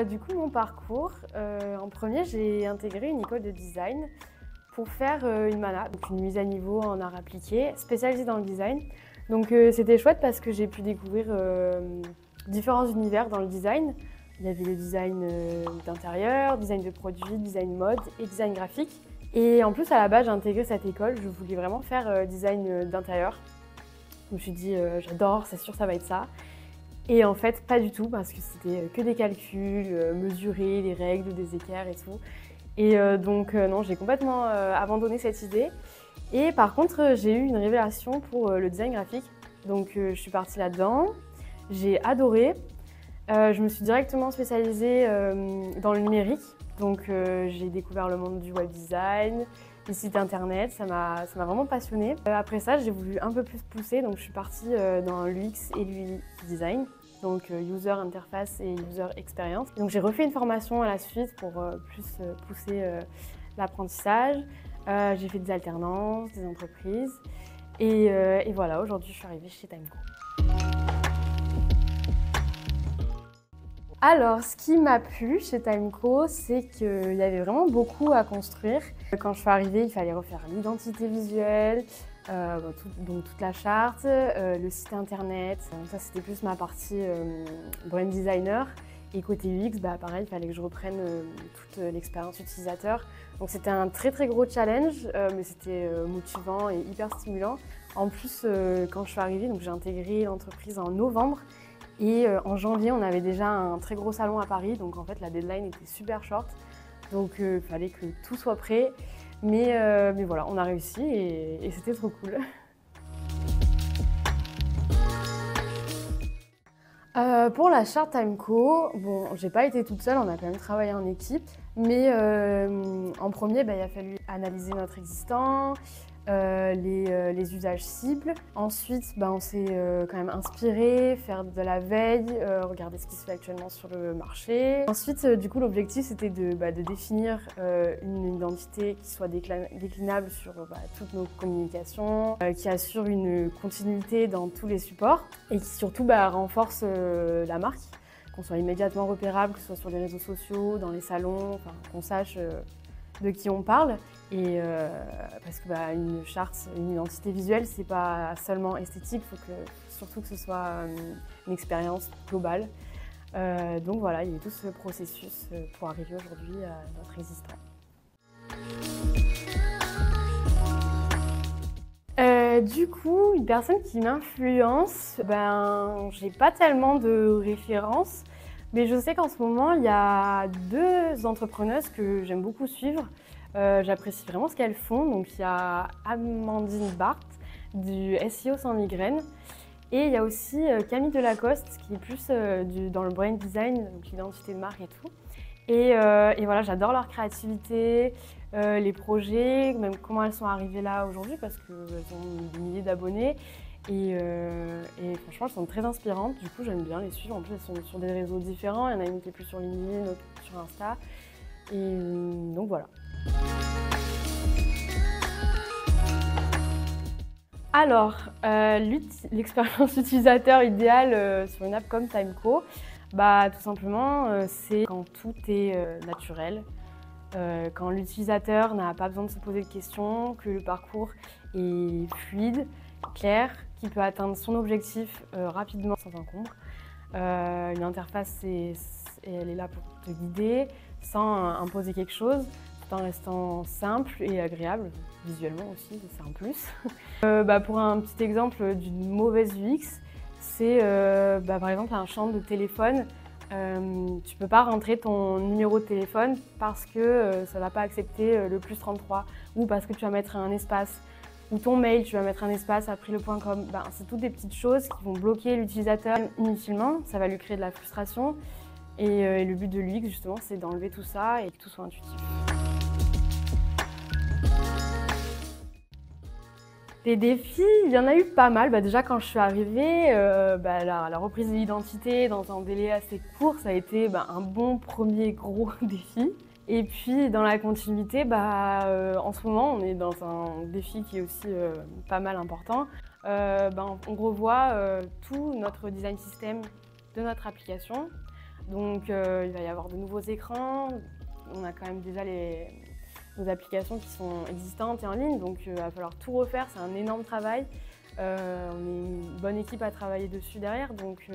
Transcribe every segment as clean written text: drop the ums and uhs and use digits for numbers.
Du coup, mon parcours, en premier, j'ai intégré une école de design pour faire une MANA, donc une mise à niveau en art appliqué, spécialisée dans le design. Donc c'était chouette parce que j'ai pu découvrir différents univers dans le design. Il y avait le design d'intérieur, design de produits, design mode et design graphique. Et en plus, à la base, j'ai intégré cette école, je voulais vraiment faire design d'intérieur. Je me suis dit, j'adore, c'est sûr, ça va être ça. Et en fait, pas du tout, parce que c'était que des calculs, mesurer les règles des équerres et tout. Et donc non, j'ai complètement abandonné cette idée. Et par contre, j'ai eu une révélation pour le design graphique. Donc je suis partie là-dedans, j'ai adoré. Je me suis directement spécialisée dans le numérique. Donc j'ai découvert le monde du web design, les sites internet, ça m'a vraiment passionnée. Après ça, j'ai voulu un peu plus pousser, donc je suis partie dans l'UX et l'UI design, donc user interface et user experience. Donc j'ai refait une formation à la suite pour plus pousser l'apprentissage. J'ai fait des alternances, des entreprises et voilà, aujourd'hui je suis arrivée chez Timeco. Alors, ce qui m'a plu chez Timeco, c'est qu'il y avait vraiment beaucoup à construire. Quand je suis arrivée, il fallait refaire l'identité visuelle, donc toute la charte, le site internet. Donc ça, c'était plus ma partie brand designer. Et côté UX, pareil, il fallait que je reprenne toute l'expérience utilisateur. Donc c'était un très très gros challenge, mais c'était motivant et hyper stimulant. En plus, quand je suis arrivée, j'ai intégré l'entreprise en novembre. Et en janvier, on avait déjà un très gros salon à Paris, donc en fait la deadline était super short. Donc il fallait que tout soit prêt. Mais voilà, on a réussi et c'était trop cool. Pour la charte Timeco, bon, j'ai pas été toute seule, on a quand même travaillé en équipe. Mais en premier, il a fallu analyser notre existant, les usages cibles. Ensuite, on s'est quand même inspiré, faire de la veille, regarder ce qui se fait actuellement sur le marché. Ensuite, du coup, l'objectif, c'était de définir une identité qui soit déclinable sur toutes nos communications, qui assure une continuité dans tous les supports et qui surtout renforce la marque, qu'on soit immédiatement repérable, que ce soit sur les réseaux sociaux, dans les salons, qu'on sache de qui on parle. Et parce que une charte, une identité visuelle, c'est pas seulement esthétique, il faut surtout que ce soit une expérience globale. Donc voilà, il y a eu tout ce processus pour arriver aujourd'hui à notre existant. Du coup, une personne qui m'influence, j'ai pas tellement de références, mais je sais qu'en ce moment, il y a deux entrepreneuses que j'aime beaucoup suivre. J'apprécie vraiment ce qu'elles font. Donc il y a Amandine Barthes du SEO sans migraine et il y a aussi Camille Delacoste qui est plus dans le brand design, donc l'identité de marque et tout. Et voilà, j'adore leur créativité, les projets, même comment elles sont arrivées là aujourd'hui parce qu'elles ont des milliers d'abonnés et franchement elles sont très inspirantes. Du coup j'aime bien les suivre. En plus elles sont sur des réseaux différents, il y en a une qui est plus sur LinkedIn, l'autre sur Insta et donc voilà. Alors, l'expérience utilisateur idéale sur une app comme Timeco, tout simplement, c'est quand tout est naturel, quand l'utilisateur n'a pas besoin de se poser de questions, que le parcours est fluide, clair, qu'il peut atteindre son objectif rapidement sans encombre. Une interface, elle est là pour te guider sans imposer quelque chose, tout en restant simple et agréable, visuellement aussi, c'est un plus. Pour un petit exemple d'une mauvaise UX, c'est par exemple un champ de téléphone. Tu peux pas rentrer ton numéro de téléphone parce que ça va pas accepter le +33 ou parce que tu vas mettre un espace ou ton mail, tu vas mettre un espace après le .com. C'est toutes des petites choses qui vont bloquer l'utilisateur inutilement, ça va lui créer de la frustration. Et le but de l'UX, justement, c'est d'enlever tout ça et que tout soit intuitif. Les défis, il y en a eu pas mal. Déjà, quand je suis arrivée, la reprise de l'identité dans un délai assez court, ça a été un bon premier gros défi. Et puis, dans la continuité, en ce moment, on est dans un défi qui est aussi pas mal important. On revoit tout notre design system de notre application. Donc il va y avoir de nouveaux écrans. On a quand même déjà nos applications qui sont existantes et en ligne, donc il va falloir tout refaire, c'est un énorme travail. On est une bonne équipe à travailler dessus derrière, donc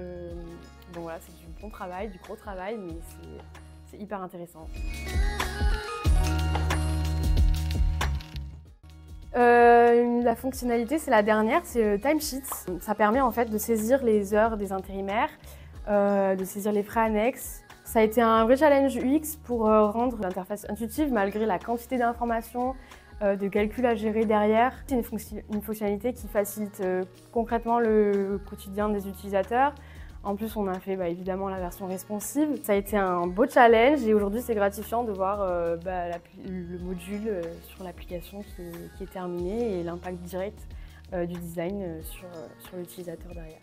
voilà, c'est du bon travail, du gros travail, mais c'est hyper intéressant. La fonctionnalité, c'est la dernière, c'est Timesheets. Ça permet en fait de saisir les heures des intérimaires, de saisir les frais annexes. Ça a été un vrai challenge UX pour rendre l'interface intuitive malgré la quantité d'informations, de calculs à gérer derrière. C'est une fonctionnalité qui facilite concrètement le quotidien des utilisateurs. En plus, on a fait évidemment la version responsive. Ça a été un beau challenge et aujourd'hui, c'est gratifiant de voir le module sur l'application qui est terminé et l'impact direct du design sur l'utilisateur derrière.